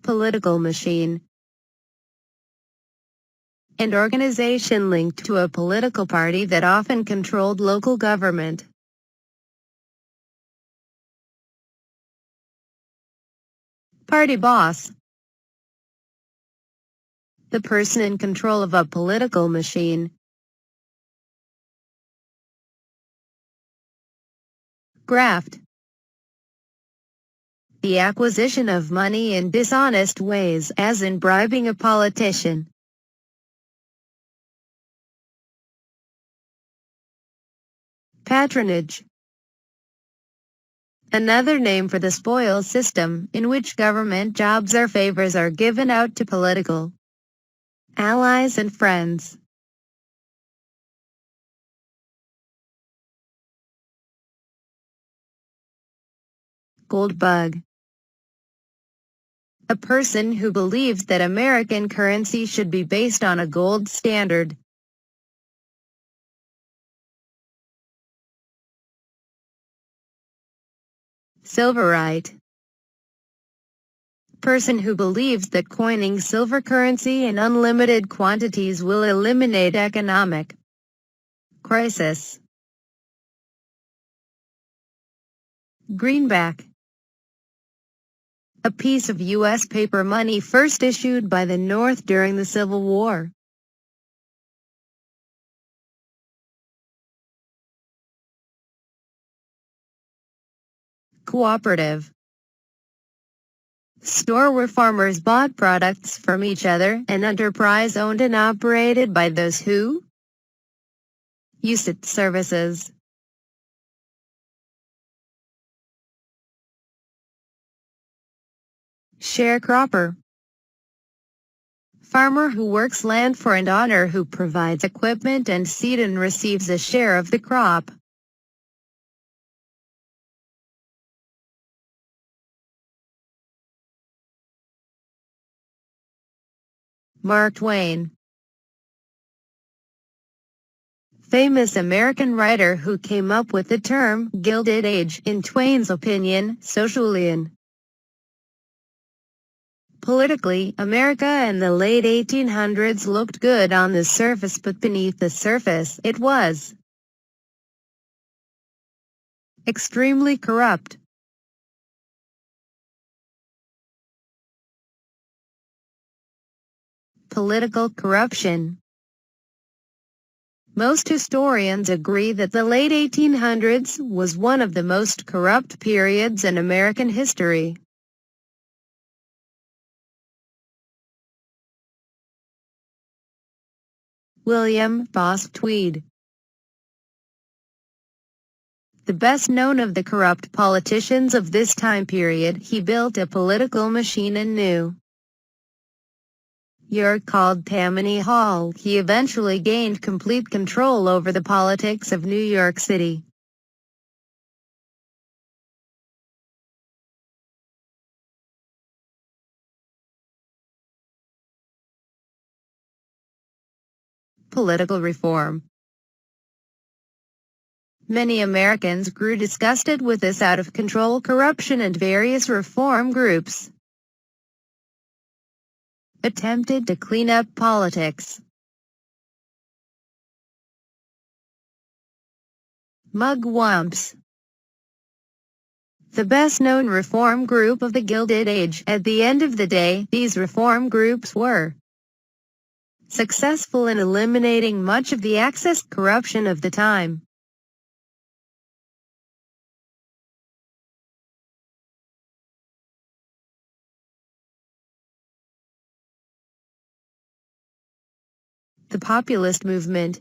political machine. An organization linked to a political party that often controlled local government. Party boss. The person in control of a political machine. Graft. The acquisition of money in dishonest ways, as in bribing a politician. Patronage. Another name for the spoils system, in which government jobs or favors are given out to political allies and friends. Goldbug. A person who believes that American currency should be based on a gold standard. Silverite. Person who believes that coining silver currency in unlimited quantities will eliminate economic crisis. Greenback. A piece of U.S. paper money first issued by the North during the Civil War. Cooperative. Store where farmers bought products from each other, an enterprise owned and operated by those who used its services. Sharecropper. Farmer who works land for an owner who provides equipment and seed and receives a share of the crop. Mark Twain. Famous American writer who came up with the term Gilded Age, in Twain's opinion, socialian. Politically, America in the late 1800s looked good on the surface, but beneath the surface, it was extremely corrupt. Political corruption. Most historians agree that the late 1800s was one of the most corrupt periods in American history. William Boss Tweed. The best known of the corrupt politicians of this time period, he built a political machine in New York called Tammany Hall. He eventually gained complete control over the politics of New York City. Political reform. Many Americans grew disgusted with this out-of-control corruption, and various reform groups attempted to clean up politics. Mugwumps. The best-known reform group of the Gilded Age. At the end of the day, these reform groups were successful in eliminating much of the excess corruption of the time. The Populist Movement.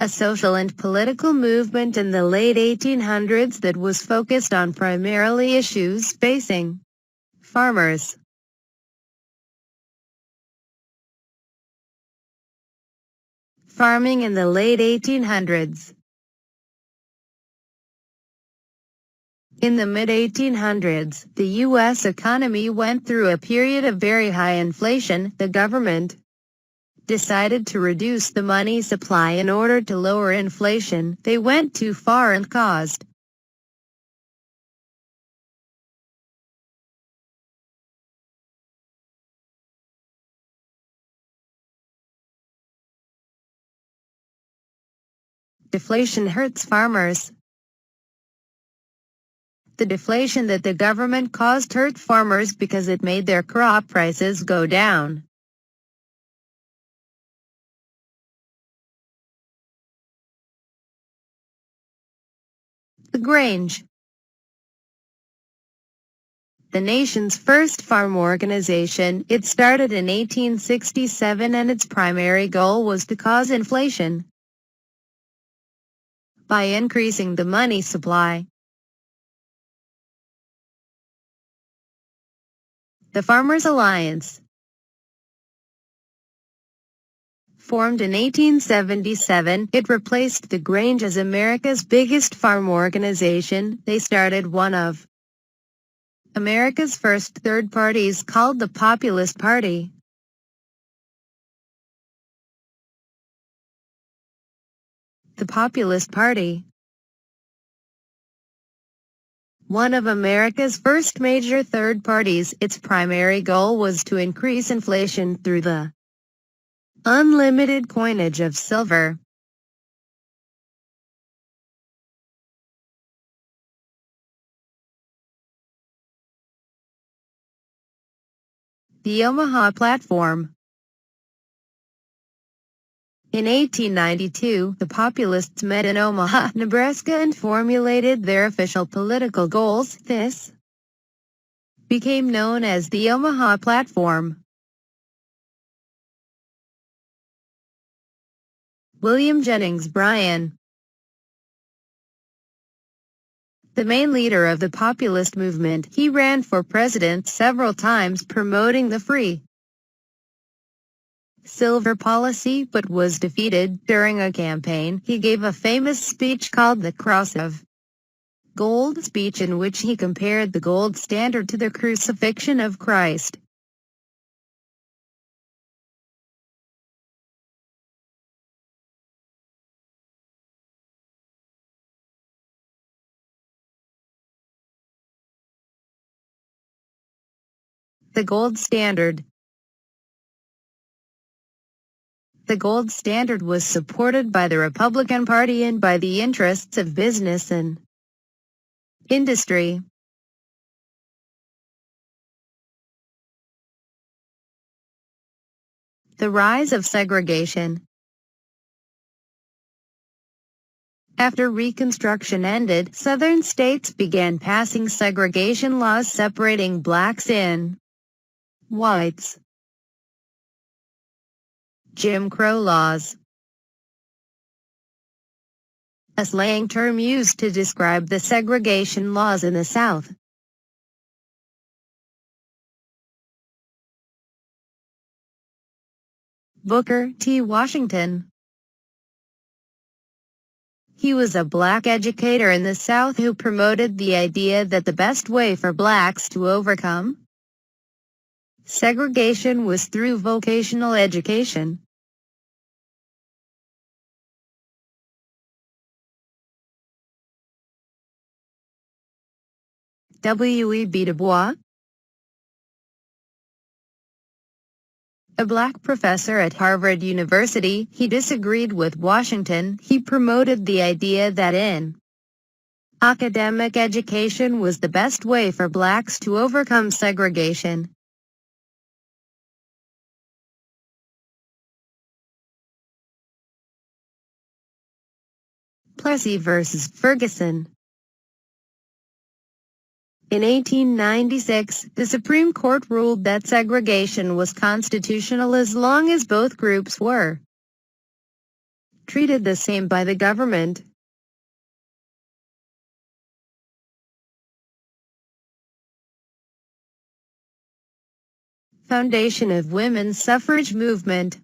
A social and political movement in the late 1800s that was focused on primarily issues facing farmers. Farming in the late 1800s. In the mid-1800s, the U.S. economy went through a period of very high inflation. The government decided to reduce the money supply in order to lower inflation. They went too far and caused Deflation hurts farmers. The deflation that the government caused hurt farmers because it made their crop prices go down. The Grange. The nation's first farm organization, it started in 1867 and its primary goal was to cause inflation by increasing the money supply. The Farmers' Alliance. Formed in 1877, it replaced the Grange as America's biggest farm organization. They started one of America's first third parties called the Populist Party. The Populist Party. One of America's first major third parties, its primary goal was to increase inflation through the unlimited coinage of silver. The Omaha Platform. In 1892, the Populists met in Omaha, Nebraska and formulated their official political goals. This became known as the Omaha Platform. William Jennings Bryan. The main leader of the Populist Movement, he ran for president several times promoting the free silver policy but was defeated. During a campaign, he gave a famous speech called the Cross of Gold speech in which he compared the gold standard to the crucifixion of Christ. The gold standard. The gold standard was supported by the Republican Party and by the interests of business and industry. The rise of segregation. After Reconstruction ended, Southern states began passing segregation laws separating blacks and whites. Jim Crow laws. A slang term used to describe the segregation laws in the South. Booker T. Washington. He was a black educator in the South who promoted the idea that the best way for blacks to overcome segregation was through vocational education. W.E.B. Dubois. A black professor at Harvard University, he disagreed with Washington. He promoted the idea that in academic education was the best way for blacks to overcome segregation. Plessy versus Ferguson. In 1896, the Supreme Court ruled that segregation was constitutional as long as both groups were treated the same by the government. Foundation of women's suffrage movement.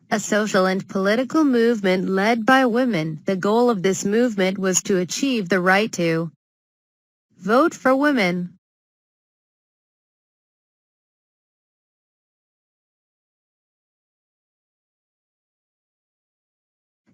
A social and political movement led by women. The goal of this movement was to achieve the right to vote for women.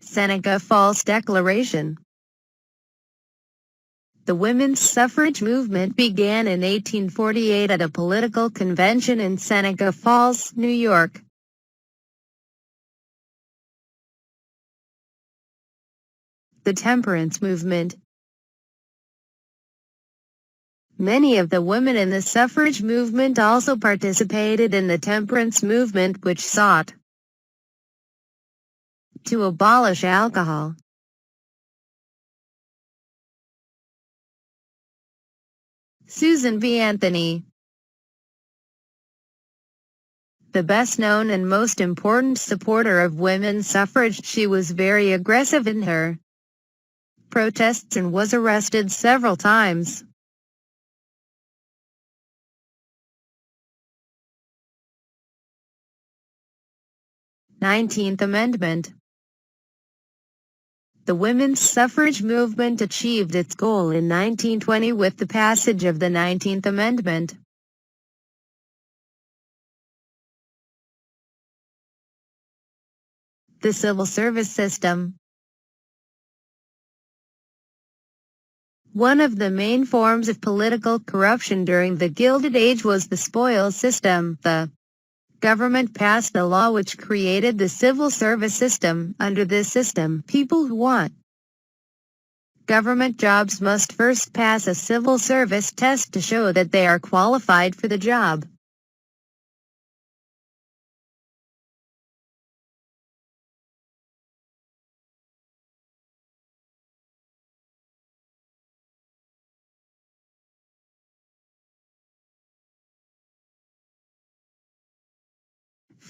Seneca Falls Declaration. The women's suffrage movement began in 1848 at a political convention in Seneca Falls, New York. The Temperance Movement. Many of the women in the suffrage movement also participated in the temperance movement, which sought to abolish alcohol. Susan B. Anthony. The best known and most important supporter of women's suffrage, she was very aggressive in her protests and was arrested several times. 19th Amendment. The women's suffrage movement achieved its goal in 1920 with the passage of the 19th Amendment. The civil service system. One of the main forms of political corruption during the Gilded Age was the spoils system. The government passed a law which created the civil service system. Under this system, people who want government jobs must first pass a civil service test to show that they are qualified for the job.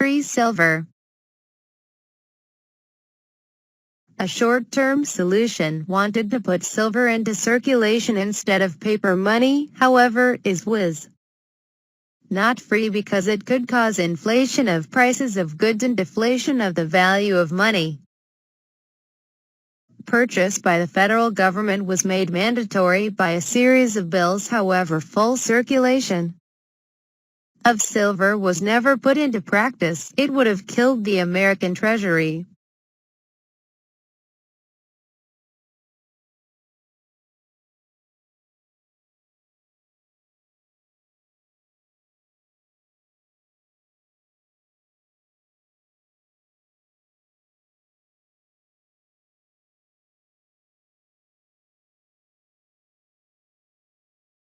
Free silver. A short-term solution wanted to put silver into circulation instead of paper money, however, was not free because it could cause inflation of prices of goods and deflation of the value of money. Purchase by the federal government was made mandatory by a series of bills, however, full circulation of silver was never put into practice. It would have killed the American Treasury.